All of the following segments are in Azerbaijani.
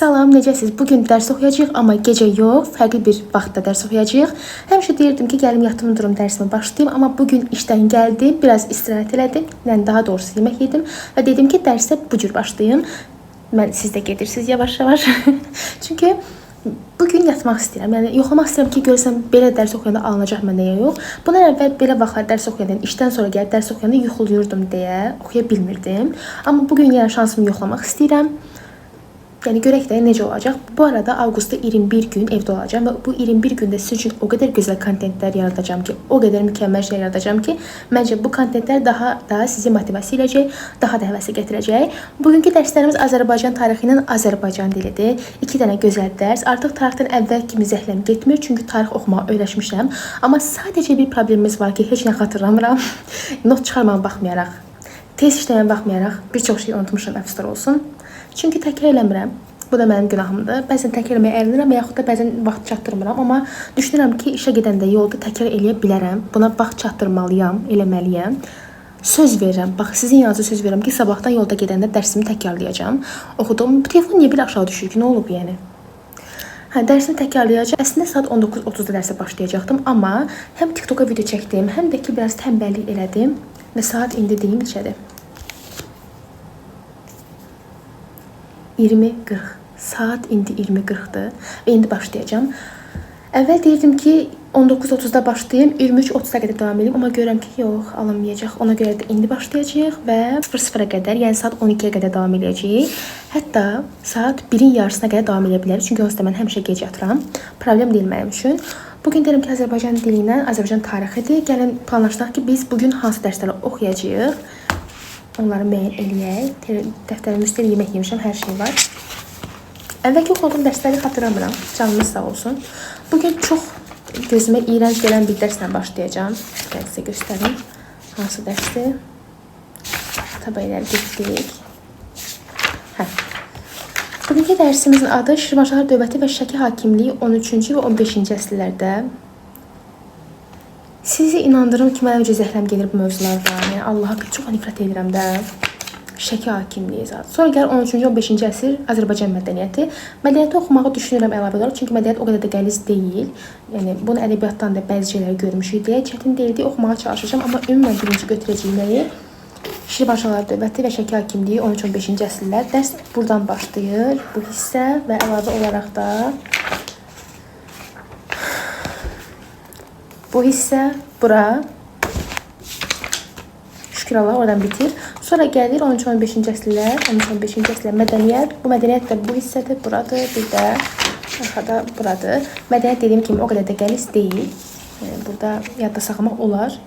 Salam, necəsiz? Bugün dərs oxuyacağıq, amma gecə yox, fərqli bir vaxtda dərs oxuyacağıq. Həmişə deyirdim ki, gəlim yatım durum dərsimi başlayayım, amma bugün işdən gəldim, biraz istirahət elədim, yəni daha doğrusu yemək yedim və dedim ki, dərsə bu cür başlayım. Siz də gedirsiniz yavaş-yavaş. Çünki bugün yatmaq istəyirəm. Yəni yoxlamaq istəyirəm ki, görəsən belə dərs oxuyanda alınacaq mənə ya yox. Bundan əvvəl belə vaxtlar dərs oxuyanda, işdən sonra gəlib dərs oxuyanda yuxuluyurdum deyə oxuya bilmirdim. Amma bugün yenə şansımı yoxlamaq istəyirəm. Yəni görək də necə olacaq. Bu arada avqustda 21 gün evdə olacağam və bu 21 gündə sizin üçün o qədər gözəl kontentlər yaradacağam ki, o qədər mükəmməl şeylər yaradacağam ki, məncə bu kontentlər daha da sizi motivasiya edəcək, daha da həvəsə gətirəcək. Bugünkü dərslərimiz Azərbaycan tarixi ilə Azərbaycan dilidir. 2 dənə gözəl dərs. Artıq tarixdən əvvəl kimi zəhləm getmir, çünki tarix oxumağa öyrəşmişəm. Amma sadəcə bir problemimiz var ki, heç nə xatırlamıram. Not çıxarmağa baxmayaraq, test işləməyə baxmayaraq bir çox şey unutmuşam, əfsuslar olsun. Çünki təkrar eləmirəm. Bu da mənim günahımdır. Bəzən təkrar eləməyə ərinirəm və yaxud da bəzən vaxt çatdırmıram. Amma düşünürəm ki, işə gedəndə yolda təkrar eləyə bilərəm. Buna vaxt çatdırmalıyam, eləməliyəm. Söz verirəm. Bax, sizin yanınıza söz verirəm ki, sabahdan yolda gedəndə dərsimi təkrarlayacağam. Oxudum. Bu telefon niyə bir aşağı düşür ki? Nə olub yəni? Dərsimi təkrarlayacağam. Əslində saat 19:30-da dərsə başlayacaqdım. Amma həm TikToka video çəkdim, həm də ki, biraz tənbəllik elədim. Və saat indi deyim neçədir? 20:40. Saat indi 20:40'dır və indi başlayacağım. Əvvəl deyirdim ki, 19:30-da başlayayım, 23:30-a qədər davam edeyim, amma görürəm ki, yox, alınmayacaq. Ona görə də indi başlayacağıq və 00:00-a qədər, yəni saat 12-yə qədər davam edəcəyik. Hətta saat 1-in yarısına qədər davam edə bilərik, çünki onsuz da mən həmişə gec yatıram. Problem deyil mənim üçün. Bugün deyirəm ki, Azərbaycan dili ilə Azərbaycan tarixidir. Gəlin planlaşdıraq ki, biz bugün hansı dərsləri oxuyacağıq. Onları müəyyən eləyək. Dəftərimdə üstəlik yemək yemişəm, hər şey var. Əvvəlki oxuduğum dərsləri xatırlamıram. Canınız sağ olsun. Bugün çox gözümə iyrənc gələn bir dərslə başlayacağım. Gəlin sizə göstərim. Hansı dərsdir? Tabeləri getdik. Bugünkü dərsimizin adı Şirvanşahlar Dövləti və Şəki Hakimliyi 13-cü və 15-ci əsrlərdə. Sizi inandırım ki, mənə necə zəhləm gelir bu mövzularda. Yəni Allaha çox nifrət edirəm də. Şəki hakimliyi zat. Sonra gəlir 13-cü, 15-ci əsr Azərbaycan mədəniyyəti. Mədəniyyəti oxumağı düşünürəm əlavə olaraq, çünki mədəniyyət o qədər də qəliz deyil. Yəni bunu ədəbiyyatdan da bəzi şeyləri görmüşük deyə çətin deyildi, oxumağa çalışacağam, amma ümumən birinci götürəcəyim nəyi? Şirvanşahlar Dövləti və Şəki hakimliyi 13-15-ci əsrlər. Dərs buradan başlayır bu hissə və əlavə olaraq da bu hissə bura. Şükür Allah oradan bitir. Sonra gəlir 13-15-ci əsrlər, 13-15-ci əsrlər mədəniyyət. Bu mədəniyyət də bu hissədir, buradır, bir də arxada buradır. Mədəniyyət dediyim kimi o qədər də qəliz deyil. Yəni, burada yadda saxlamaq olar.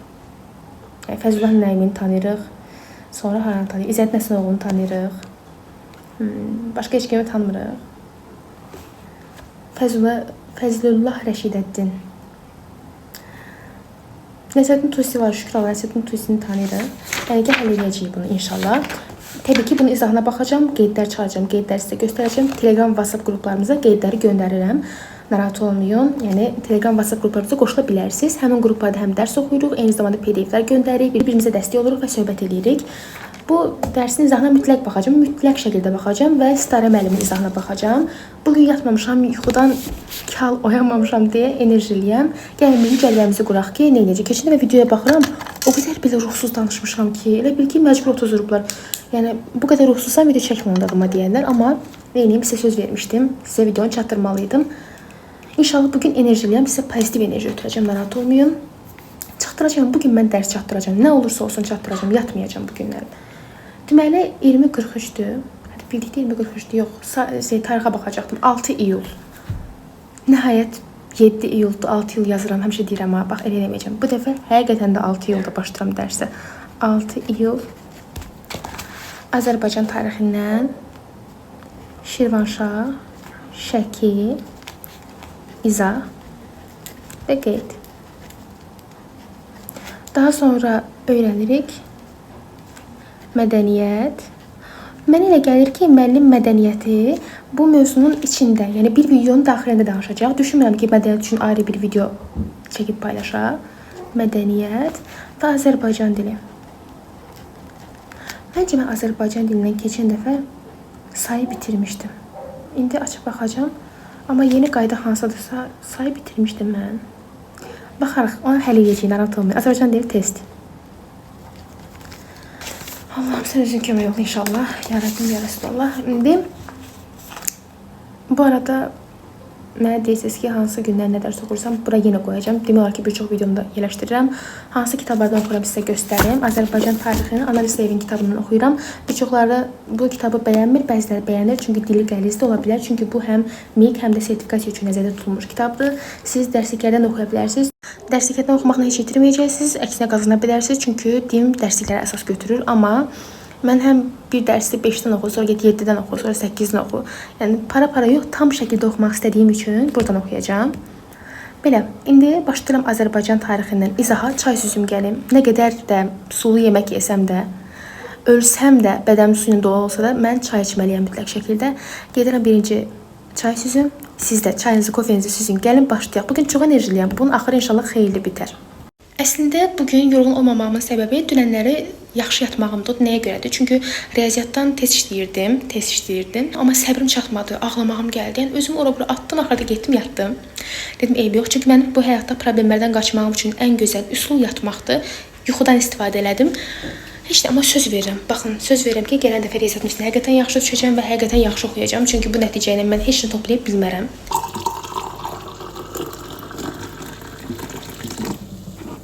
Yəni, Fəzlullah Nəimini tanıyırıq. Sonra haranı tanıyırıq? İzzət Nəsinoğlunu tanıyırıq. Başqa heç kimi tanımırıq. Fəzlullah Rəşidəddin. Nəsrəddin Tusi var, şükür Allah, Nəsrəddin Tusini tanıyırıq. Yəni, həll edəcəyik bunu inşallah. Təbii ki, bunun izahına baxacağım, qeydlər çıxacağım, qeydləri sizə göstərəcəm. Telegram, WhatsApp qruplarımıza qeydləri göndərirəm. Narahat olmayın. Yəni, Telegram, WhatsApp qruplarımıza qoşula bilərsiniz. Həmin qruplarda həm dərs oxuyuruq, eyni zamanda PDF-lər göndəririk, bir-birimizə dəstək oluruq və söhbət edirik. Bu dərsin izahına mütləq baxacağım, mütləq şəkildə baxacağım və Sitarə müəllimin izahına baxacağım. Bugün yatmamışam, yuxudan kal oyanmamışam deyə enerjiliyəm. Gəlin bizim cəlvəmizi quraq ki, nə edəcək? Keçən dəfə videoya baxıram, o qədər belə ruhsuz danışmışam ki, elə bil ki, məcbur otuzurublar. Yəni, bu qədər ruhsuzsam video çəkmə ondadıma deyənlər, amma neyiniyim, sizə söz vermişdim, sizə videonu çatdırmalıydım. İnşallah bugün enerjiliyəm, sizə pozitiv enerji ötürəcəm, narahat olmayın. Çatdıracağım, bugün mən dərs çatdıracağım, nə olursa olsun çatdıracağım, yatmayacağım bugünlər. Deməli, 20:43-dür. Hətta bildikdə 20:43-dür, yox, tarixə baxacaqdım, 6 iyul. Nəhayət 7 iyuldur, 6 iyul yazıram, həmişə deyirəm, bax, elə eləməyəcəm. Bu dəfə həqiqətən də 6 iyulda başlayıram dərsə. 6 iyul Azərbaycan tarixindən Şirvanşah, Şəki, izah və qeyd. Daha sonra öyrənirik mədəniyyət. Mənə elə gəlir ki, müəllim mədəniyyəti bu mövzunun içində, yəni bir videonun daxilində danışacaq. Düşünmürəm ki, mədəniyyət üçün ayrı bir video çəkib paylaşaq. Mədəniyyət və Azərbaycan dili. Məncə mən Azərbaycan dilindən keçən dəfə sayı bitirmişdim. İndi açıb baxacağam. Amma yeni qayda hansıdırsa sayı bitirmişdim mən. Baxarıq, onu həll edəcəyik, narahat olmayın. Azərbaycan dili test. Allah'ım sen özün kömək ol inşallah. Ya Rabbim, ya Resulallah. İndi bu arada mənə deyirsiniz ki, hansı günlər nə dərs oxursam, bura yenə qoyacağım. Demək olar ki, bir çox videomda yerləşdirirəm. Hansı kitablardan oxuyuram sizə göstərim. Azərbaycan tarixini Analiz Evin kitabından oxuyuram. Bir çoxları bu kitabı bəyənmir, bəziləri bəyənir. Çünki dili qəliz də ola bilər. Çünki bu həm MİQ, həm də sertifikasiya üçün nəzərdə tutulmuş kitabdır. Siz dərsliklərdən oxuya bilərsiniz. Dərsliklərdən oxumaqla heç itirməyəcəksiniz. Əksinə qazana bilərsiniz. Çünki din dərsliklərə əsas götürür. Amma mən həm bir dərsi 5-dən oxu, sonra get 7-dən oxu, sonra 8-dən oxu. Yəni para yox, tam şəkildə oxumaq istədiyim üçün buradan oxuyacağam. Belə, indi başlayıram Azərbaycan tarixindən izaha. Çay süzüm gəlim. Nə qədər də sulu yemək yesəm də, ölsəm də, bədənim suyun dolu olsa da, mən çay içməliyəm mütləq şəkildə. Gedirəm birinci çay süzüm. Siz də çayınızı, kofenizi süzün. Gəlin başlayaq. Bugün çox enerjiliyəm. Bunun axırı inşallah xeyirli bitər. Əslində bugün yorğun olmamağımın səbəbi dünənləri yaxşı yatmağımdır. Nəyə görədir? Çünki riyaziyyatdan test işləyirdim. Amma səbrim çatmadı, ağlamağım gəldi. Yəni özümü ora-bura atdım, axırda getdim, yatdım. Dedim, eybi yox. Çünki mən bu həyatda problemlərdən qaçmağım üçün ən gözəl üsul yatmaqdır. Yuxudan istifadə elədim. Heç də, amma söz verirəm. Baxın, söz verirəm ki, gələn dəfə riyaziyyat üstünə həqiqətən yaxşı düşəcəm və həqiqətən yaxşı oxuyacağam. Çünki bu nəticə ilə mən heç nə toplayıb bilmərəm.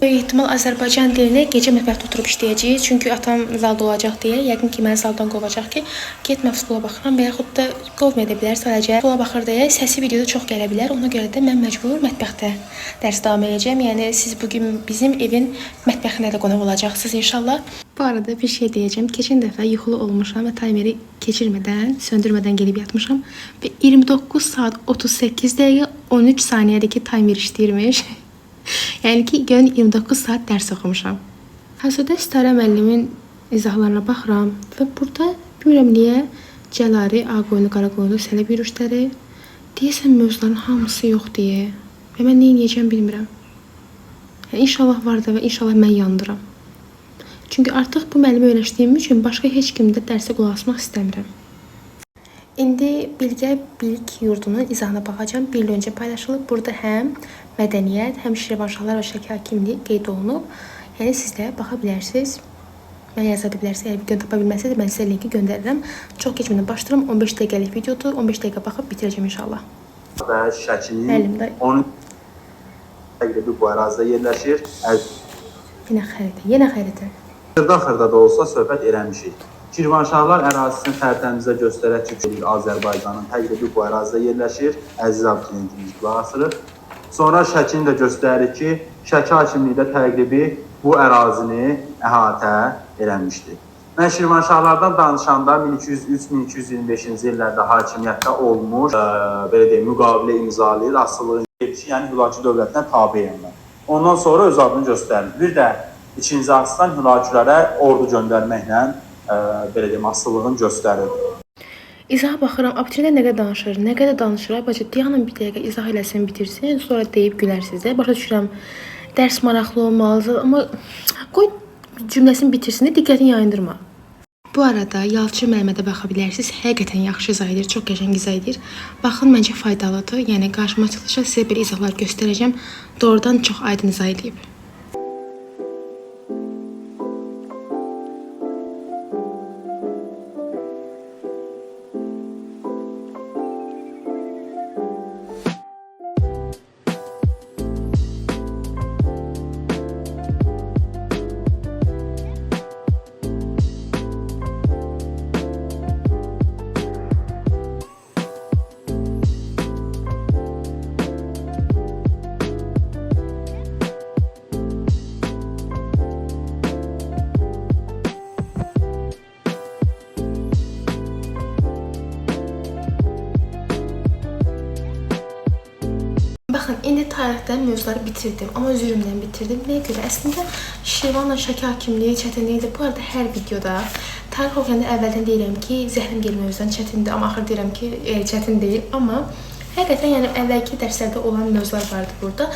Böyük ehtimal Azərbaycan dilini gecə mətbəxdə oturub işləyəcəyik. Çünki atam zalda olacaq deyə, yəqin ki, məni zaldan qovacaq ki, getmə futbola baxıram və yaxud da qovmaya da bilər. Sadəcə futbola baxır deyə səsi videoda çox gələ bilər. Ona görə də mən məcbur mətbəxdə dərs davam edəcəm. Yəni siz bugün bizim evin mətbəxində də qonaq olacaqsınız inşallah. Bu arada bir şey deyəcəm. Keçən dəfə yuxulu olmuşam və taymeri keçirmədən, söndürmədən gelib yatmışam və 29 saat 38 dəqiqə 13 saniyədəki taymer işləyirmiş. Yəni ki, gün 29 saat dərs oxumuşam. Hazırda Sitarə müəllimin izahlarına baxıram və burada bilmirəm niyə Cəlari, Ağqoyunu, Qaraqoyunu, Sələb yürüşləri deyəsən mövzuların hamısı yox deyə və mən nə edəcəm bilmirəm. Yəni, inşallah var da və inşallah mən yandıram. Çünki artıq bu müəllimi öyrəşdiyim üçün başqa heç kimdə dərsə qulaq asmaq istəmirəm. İndi Bilgə Bilik yurdunun izahına baxacağım. Bir il öncə paylaşılıb. Burada həm mədəniyyət, həm Şirvanşahlar və Şəki hakimliyi qeyd olunub. Yəni siz də baxa bilərsiniz. Mən yaza bilərsiniz. Əgər video tapa bilməsəniz mən sizə linki göndərirəm. Çox keçmədən başlayıram. 15 dəqiqəlik videodur. 15 dəqiqə baxıb bitirəcəm inşallah. Və Şəkinin 10 təqribi bu ərazidə yerləşir. Yenə xəritə. Xırda da olsa söhbət eləmişik. Şirvanşahlar ərazisini xəritəmizə göstərək ki, Azərbaycanın təqribi bu ərazidə yerləşir. Əziz abituriyyentimiz qulaq asırıq. Sonra Şəkini də göstərir ki, Şəki hakimliyi də təqribi bu ərazini əhatə eləmişdir. Mən Şirvanşahlardan danışanda 1203-1225-ci illərdə hakimiyyətdə olmuş, belə deyim, müqavilə imzalayır, asılılığın gelişi, yəni Hülaki dövlətinə tabeyəm. Ondan sonra öz adını göstərir. Bir də 2-ci asırdan Hülakilərə ordu göndərməklə belə deyim, asılılığını göstərir. İzaha baxıram, abituriyentlər nə qədər danışır, bacı, dayanın bir dəqiqə izah eləsin, bitirsin, sonra deyib gülərsiniz də. Başa düşürəm, dərs maraqlı olmalıdır, amma qoy cümləsini bitirsin də, diqqətini yayındırma. Bu arada Yalçın Məhəmmədə baxa bilərsiniz, həqiqətən yaxşı izah edir, çox qəşəng izah edir. Baxın, məncə faydalıdır, yəni qarşıma çıxışa sizə bir izahlar göstərəcəm, doğrudan çox aydın izah edib. Baxın, indi tarixdən mövzuları bitirdim, amma üzrümdən bitirdim. Nəyə görə? Əslində Şirvanla Şəki hakimliyi çətinliyidir. Bu arada hər videoda tarix oxuyanda əvvəldən deyirəm ki, zəhrim gəlmə mövzudan çətindir, amma axır deyirəm ki, çətin deyil. Amma Həqiqətən, yəni əvvəlki dərslərdə olan mövzular vardı burada.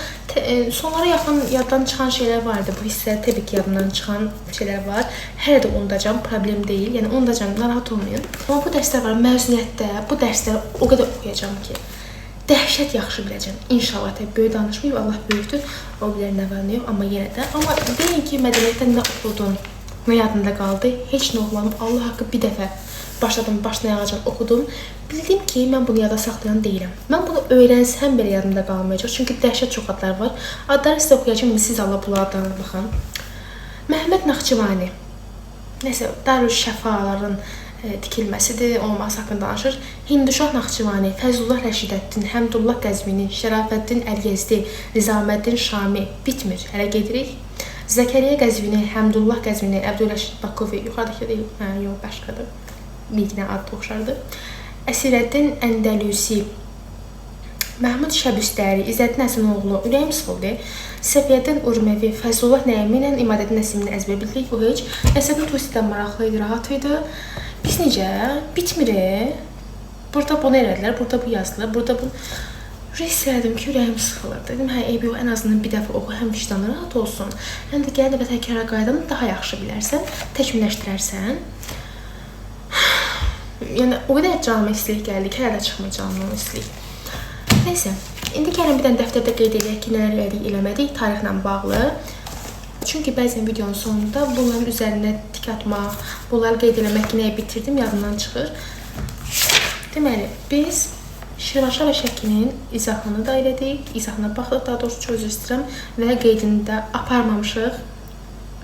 Sonlara yaxın yaddan çıxan şeylər vardı. Bu hissələr təbii ki, yadımdan çıxan şeylər var. Hələ də unudacam, problem deyil. Yəni unudacam, narahat olmayın. Amma bu dərslər var, məzuniyyətdə bu dərsləri o qədər oxuyacağam ki, dəhşət yaxşı biləcəm. İnşallah təbii böyük danışmayıb, Allah böyükdür. O bilər nə var, nə yox, amma yenə də. Amma deyin ki, mədəniyyətdən nə oxudun, nə yadında qaldı, heç nə oxumadım. Allah haqqı bir dəfə başladım, başlayacağım, oxudum. Bildim ki, mən bunu yada saxlayan deyiləm. Mən bunu öyrənsəm belə yadımda qalmayacaq. Çünki dəhşət çox adlar var. Adları sizə oxuyacağım, siz Allah bunlardan baxın. Məhəmməd Naxçıvani. Nəsə, Darüşşəfaların tikilməsidir, olması haqqında danışır. Hinduşah Naxçıvani, Fəzlullah Rəşidəddin, Həmdullah Qəzvini, Şərafəddin Əlyezdi, Nizaməddin Şami. Bitmir, hələ gedirik. Zəkəriyyə Qəzvini, Həmdullah Qəzvini, Əbdülrəşid Bakovi. Yuxarıdakı deyil, yox, başqadır. Bir dənə adlı oxşardır. Əsirəddin Əndəlüsi, Məhmud Şəbüstəri, İzzəddin Əsənoğlu, Ürəyim Sıxıldı, Səfiyyəddin Urməvi, Fəzlullah Nəyimi ilə İmadəddin Nəsimini əzbər bildik. Bu heç. Əsəddin Tusidən maraqlı idi, rahat idi. Biz necə? Bitmir. Burada bunu elədilər, burada bu yazılır, burada bu... Hiss elədim ki, ürəyim sıxılır. Dedim, hə, eybi yox, ən azından bir dəfə oxu, həm vicdanı rahat olsun. Həm də gələn dəfə təkrara qaydanı daha yaxşı bilərsən, təkmilləşdirərsən. Yəni, o qədər canıma istilik gəldi ki, hələ də çıxmayacağım o istilik. Neysə, indi gəlin bir dənə dəftərdə qeyd edək ki, nələr elədik, eləmədik, tarixlə bağlı. Çünki bəzən videonun sonunda bunların üzərində tik atmaq, bunları qeyd eləmək ki, nəyə bitirdim, yadımdan çıxır. Deməli, biz Şirvanşah və Şəkinin izahını da elədik, izahına baxdıq, daha doğrusu çox üzr istəyirəm və qeydini də aparmamışıq.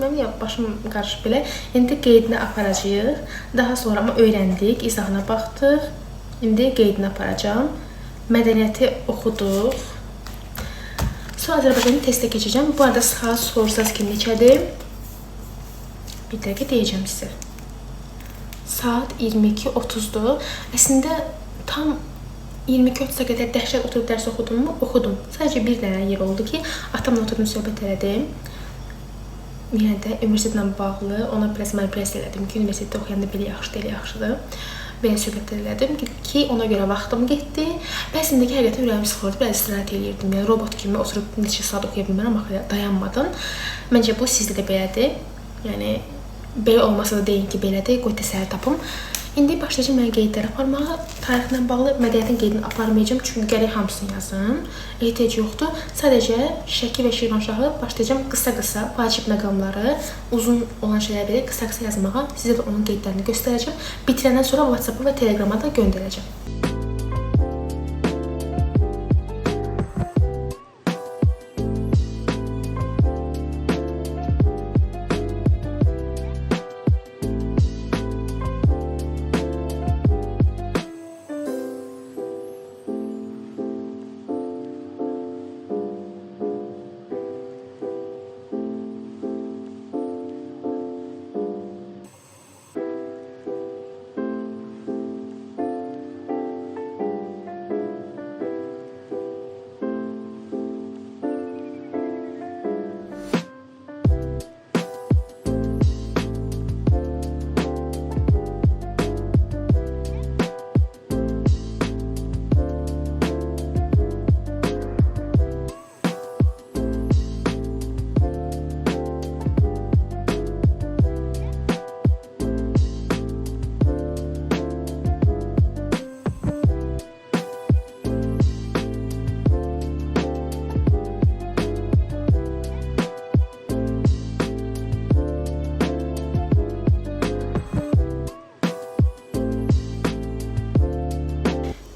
Mən ya, başım qarışıb belə. İndi qeydini aparacağıq. Daha sonra amma öyrəndik, izahına baxdıq. İndi qeydini aparacağım. Mədəniyyəti oxuduq. Sonra Azərbaycanı testə keçəcəm. Bu arada saat sorsaz ki, neçədir? Bir dəqiqə deyəcəm sizə. Saat 22:30-dur. Əslində tam 22:30-a qədər dəhşət oturub dərs oxudum mu? Oxudum. Sadəcə bir dənə yer oldu ki, atamla oturdum, söhbət elədim. Yenə də universitetlə bağlı ona biraz mənpərəst elədim ki, universitetdə oxuyanda belə yaxşı deyil, yaxşıdır. Belə söhbət elədim ki, ona görə vaxtım getdi. Bəzindəki həqiqətən ürəyim sıxılırdı, biraz istirahət eləyirdim. Yəni, robot kimi oturub neçə saat oxuya bilmərəm, amma dayanmadım. Məncə bu sizdə də belədir. Yəni, belə olmasa da deyin ki, belədir, qoy təsəlli tapım. İndi başlayacağım mən qeydləri aparmağa. Tarixlə bağlı mədəniyyətin qeydini aparmayacağım, çünki gərək hamısını yazım. Ehtiyac yoxdur. Sadəcə Şəki və Şirvanşahı başlayacağım qısa-qısa vacib məqamları, uzun olan şeyləri belə qısa-qısa yazmağa. Sizə də onun qeydlərini göstərəcəm. Bitirəndən sonra WhatsApp-a və Telegrama da göndərəcəm.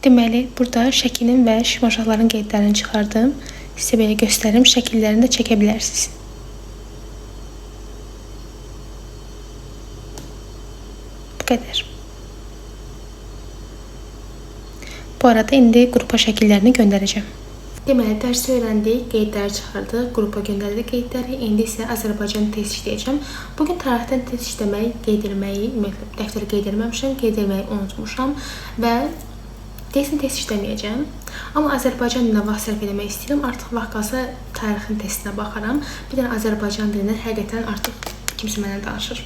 Deməli, burada Şəkinin və Şirvanşahların qeydlərini çıxardım. Sizə belə göstərim, şəkillərini də çəkə bilərsiniz. Bu qədər. Bu arada indi qrupa şəkillərini göndərəcəm. Deməli, dərsi öyrəndik, qeydləri çıxardıq, qrupa göndərdik qeydləri. İndi isə Azərbaycan test işləyəcəm. Bugün tarixdən test işləməyi, qeyd etməyi, ümumiyyətlə, dəftəri qeyd etməmişəm, qeyd etməyi unutmuşam və deyəsən test işləməyəcəm. Amma Azərbaycan dilinə vaxt sərf eləmək istəyirəm. Artıq vaxt qalsa tarixin testinə baxaram. Bir dənə Azərbaycan dilindən həqiqətən artıq kimsə mənə danışır.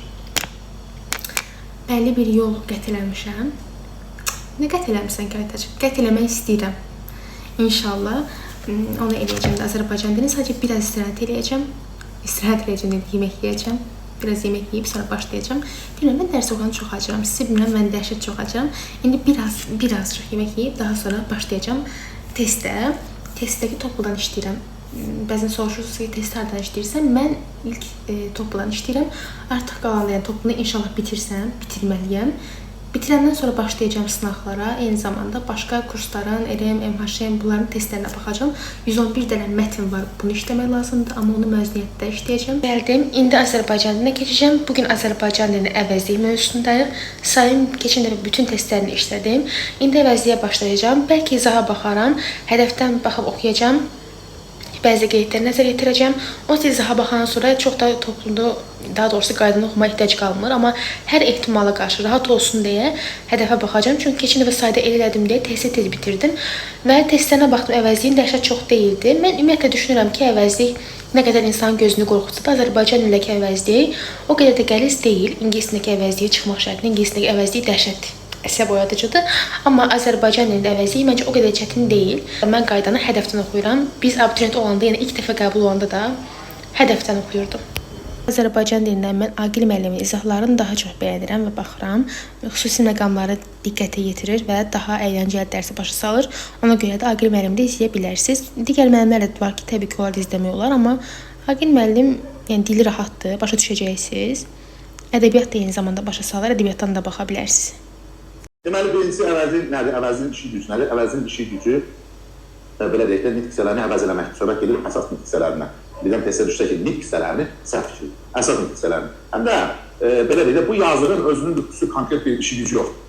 Bəlli bir yol qət eləmişəm. Nə qət eləmişsən, Kələtəcik? Qət eləmək istəyirəm. İnşallah onu eləyəcəm də Azərbaycan dilini. Sadəcə biraz istirahət eləyəcəm. İstirahət eləyəcəm, yemək yeyəcəm. Biraz yemək yeyib sonra başlayacağım. Bilmirəm, mən dərs oxuyanı çox acıram. Sizə bilmirəm, mən dəhşət çox acıram. İndi birazcıq yemək yeyib daha sonra başlayacağım testə. Testdəki topludan işləyirəm. Bəzən soruşursunuz ki, test hardan işləyirsən? Mən ilk topludan işləyirəm. Artıq qalan toplunu inşallah bitirsəm, bitirməliyəm. Bitirəndən sonra başlayacağım sınaqlara. Eyni zamanda başqa kursların, RM, MHM bunların testlərinə baxacağım. 111 dənə mətn var. Bunu işləmək lazımdır, amma onu məzuniyyətdə işləyəcəm. Gəldim. İndi Azərbaycan dilinə keçəcəm. Bugün Azərbaycan dilini əvəzlik mövzusundayıq. Sayın keçən dəfə bütün testlərini işlədim. İndi əvəzliyə başlayacağım. Bəlkə izaha baxaram. Hədəfdən baxıb oxuyacağım. Bəzi qeydləri nəzərə yetirəcəm. O izaha baxandan sonra çox da toplumda, daha doğrusu qaydını oxumaya ehtiyac qalmır. Amma hər ehtimala qarşı rahat olsun deyə hədəfə baxacağım. Çünki keçən dəfə sayda el elədim deyə testi tez bitirdim. Və testlərinə baxdım, əvəzliyin dəhşət çox deyildi. Mən ümumiyyətlə düşünürəm ki, əvəzlik nə qədər insanın gözünü qorxutsa da Azərbaycan dilindəki əvəzlik o qədər də qəliz deyil. İngilis dilindəki əvəzliyə çıxmaq şərtlə ingilis dilindəki əvəzlik dəhşət əsəb oyadıcıdır. Amma Azərbaycan dilində əvəzlik məncə o qədər çətin deyil. Mən qaydanı hədəfdən oxuyuram. Biz abituriyent olanda, yəni ilk dəfə qəbul olanda da hədəfdən oxuyurdum. Azərbaycan dilindən mən Aqil müəllimin izahlarını daha çox bəyənirəm və baxıram. Xüsusi məqamları diqqətə yetirir və daha əyləncəli dərsi başa salır. Ona görə də Aqil müəllimi də izləyə bilərsiniz. Digər müəllimlər də var ki, təbii ki, onlar da izləmək olar, amma Aqil müəllim yəni dili rahatdır, başa düşəcəksiniz. Ədəbiyyat da eyni zamanda başa salır, ədəbiyyatdan da baxa bilərsiniz. Deməli, birincisi əvəzin nədir? Əvəzin işi gücü nədir? Əvəzin işi gücü belə deyək də, nitq hissələrini əvəz eləməkdir. Söhbət gedir əsas nitq hissələrindən. Birdən testə düşsə ki, nitq hissələrini səhv fikir. Əsas nitq hissələrini. Həm də belə deyək də, bu yazının özünün xüsusi konkret bir işi gücü yoxdur.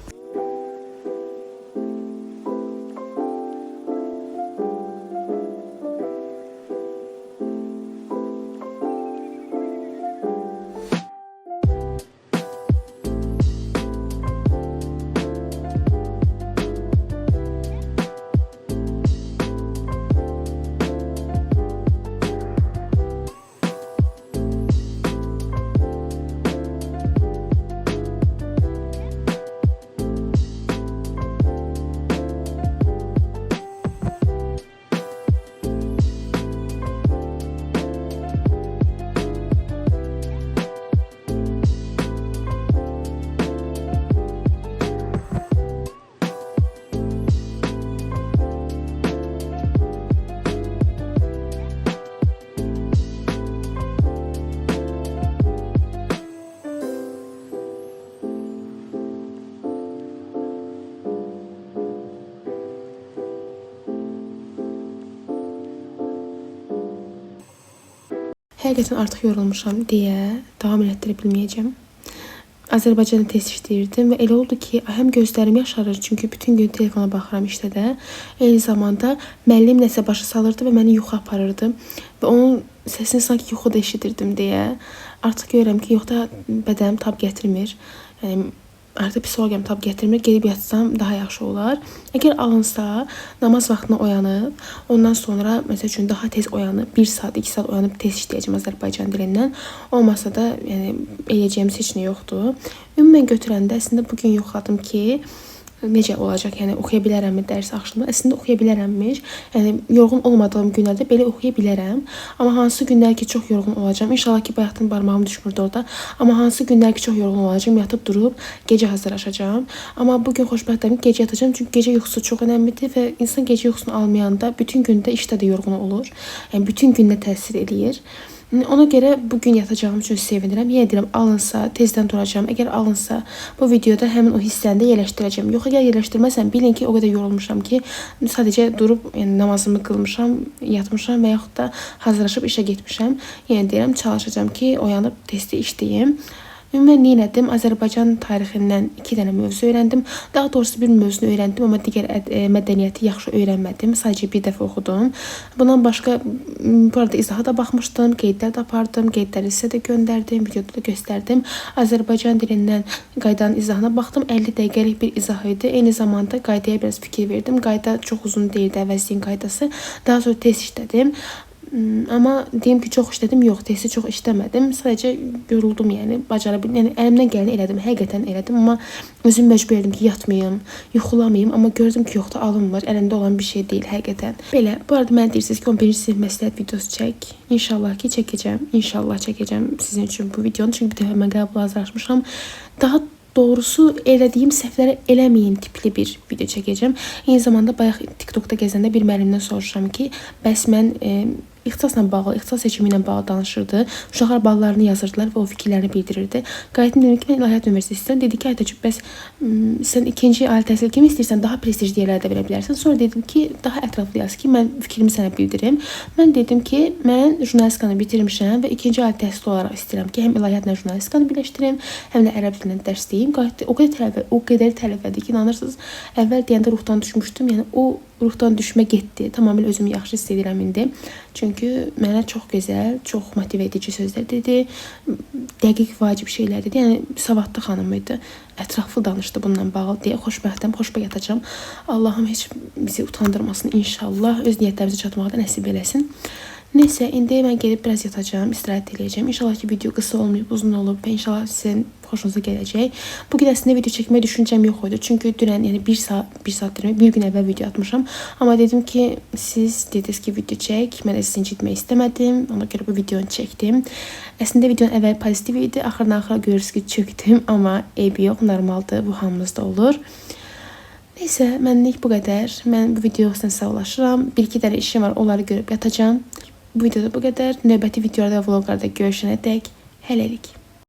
Həqiqətən artıq yorulmuşam deyə davam etdirə bilməyəcəm. Azərbaycanda test işləyirdim və elə oldu ki, həm gözlərim yaşarır, çünki bütün gün telefona baxıram işdə də. Eyni zamanda müəllim nəsə başa salırdı və məni yuxu aparırdı və onun səsini sanki yuxuda eşidirdim deyə. Artıq görürəm ki, yoxda bədənim tab gətirmir. Yəni artıq psixologiyam tab gətirmir, gedib yatsam daha yaxşı olar. Əgər alınsa, namaz vaxtına oyanıb, ondan sonra məsəl üçün daha tez oyanıb, 1 saat, 2 saat oyanıb test işləyəcəm Azərbaycan dilindən. Olmasa da, yəni eləyəcəyimiz heç nə yoxdur. Ümumən götürəndə əslində bugün yoxladım ki, necə olacaq, yəni oxuya bilərəmmi dərs axşamı? Əslində oxuya bilərəmmiş. Yəni yorğun olmadığım günlərdə belə oxuya bilərəm. Amma hansı günlər ki, çox yorğun olacağam, İnşallah ki, bayaqdan barmağım düşmürdü orada. Amma hansı günlər ki, çox yorğun olacağam, yatıb durub gecə hazırlaşacağam. Amma bugün xoşbəxtəm ki, gecə yatacağam, çünki gecə yuxusu çox önəmlidir və insan gecə yuxusunu almayanda bütün gündə işdə də yorğun olur. Yəni bütün günə təsir eləyir. Ona görə bugün yatacağım üçün sevinirəm. Yenə deyirəm, alınsa, tezdən duracağam. Əgər alınsa, bu videoda həmin o hissəni də yerləşdirəcəm. Yox, əgər yerləşdirməsəm, bilin ki, o qədər yorulmuşam ki, sadəcə durub yəni, namazımı qılmışam, yatmışam və yaxud da hazırlaşıb işə getmişəm. Yenə deyirəm, çalışacağam ki, oyanıb testi işləyim. Ümumən nə etdim? Azərbaycan tarixindən 2 dənə mövzu öyrəndim. Daha doğrusu bir mövzunu öyrəndim, amma digər mədəniyyəti yaxşı öyrənmədim. Sadəcə bir dəfə oxudum. Bundan başqa bu arada izaha da baxmışdım, qeydlər də apardım, qeydləri sizə də göndərdim, videoda da göstərdim. Azərbaycan dilindən qaydanın izahına baxdım. 50 dəqiqəlik bir izah idi. Eyni zamanda qaydaya biraz fikir verdim. Qayda çox uzun deyildi, əvəzliyin qaydası. Daha sonra test işlədim. Amma deyim ki, çox işlədim, yox, testi çox işləmədim. Sadəcə yoruldum, yəni bacara bildim. Yəni əlimdən gələni elədim, həqiqətən elədim, amma özüm məcbur edim ki, yatmayım, yuxulamayım, amma gördüm ki, yoxdur, alınmır. Əlimdə olan bir şey deyil həqiqətən. Belə, bu arada mən deyirsiniz ki, 11-ci sinif məsləhət videosu çək. İnşallah ki, çəkəcəm. İnşallah çəkəcəm sizin üçün bu videonu. Çünki bir dəfə mən qəbul hazırlaşmışam. Daha doğrusu elədiyim səhvləri eləməyim tipli bir video çəkəcəm. Eyni zamanda bayaq TikTokda gəzəndə bir müəllimdən soruşuram ki, bəs mən ixtisasla bağlı, ixtisas seçimi ilə bağlı danışırdı. Uşaqlar ballarını yazırdılar və o fikirlərini bildirirdi. Qayıtdım dedim ki, mən İlahiyyat Üniversitesi istəyirəm. Dedi ki, Aytəcib, bəs sən ikinci ali təhsil kimi istəyirsən, daha prestijli yerlərdə verə bilərsən. Sonra dedim ki, daha ətraflı yaz ki, mən fikrimi sənə bildirim. Mən dedim ki, mən jurnalistikanı bitirmişəm və ikinci ali təhsil olaraq istəyirəm ki, həm İlahiyyatla jurnalistikanı birləşdirim, həm də ərəb dilindən dərs deyim. O qədər tələbədir ki, inanırsınız, əvvəl deyəndə ruhdan düşmüşdüm. Yəni o ruhdan düşmə getdi. Tamamilə özümü yaxşı hiss edirəm indi. Çünki mənə çox gözəl, çox motive edici sözlər dedi. Dəqiq, vacib şeylər dedi. Yəni savadlı xanım idi. Ətraflı danışdı bununla bağlı deyə xoşbəxtəm, xoşbəxt yatacağam. Allahım heç bizi utandırmasın inşallah. Öz niyyətlərimizə çatmağı da nəsib eləsin. Neysə, indi mən gedib biraz yatacağım, istirahət edəcəm. İnşallah ki, video qısa olmayıb, uzun olub və inşallah sizin xoşunuza gələcək. Bugün əslində video çəkməyə düşüncəm yox idi. Çünki dünən, yəni bir saat demək, bir gün əvvəl video atmışam. Amma dedim ki, siz dediniz ki, video çək. Mən də sizin incitmək istəmədim. Ona görə bu videonu çəkdim. Əslində videonun əvvəl pozitiv idi. Axırdan axıra görürsünüz ki, çöktüm. Amma eybi yox, normaldır. Bu hamımızda olur. Neysə, mənlik bu qədər. Mən bu videodan sağlaşıram. Bir-iki dənə işim var, onları görüb yatacağım. Bu videoda bu qədər. Növbəti videolarda və vloglarda görüşənə dək hələlik.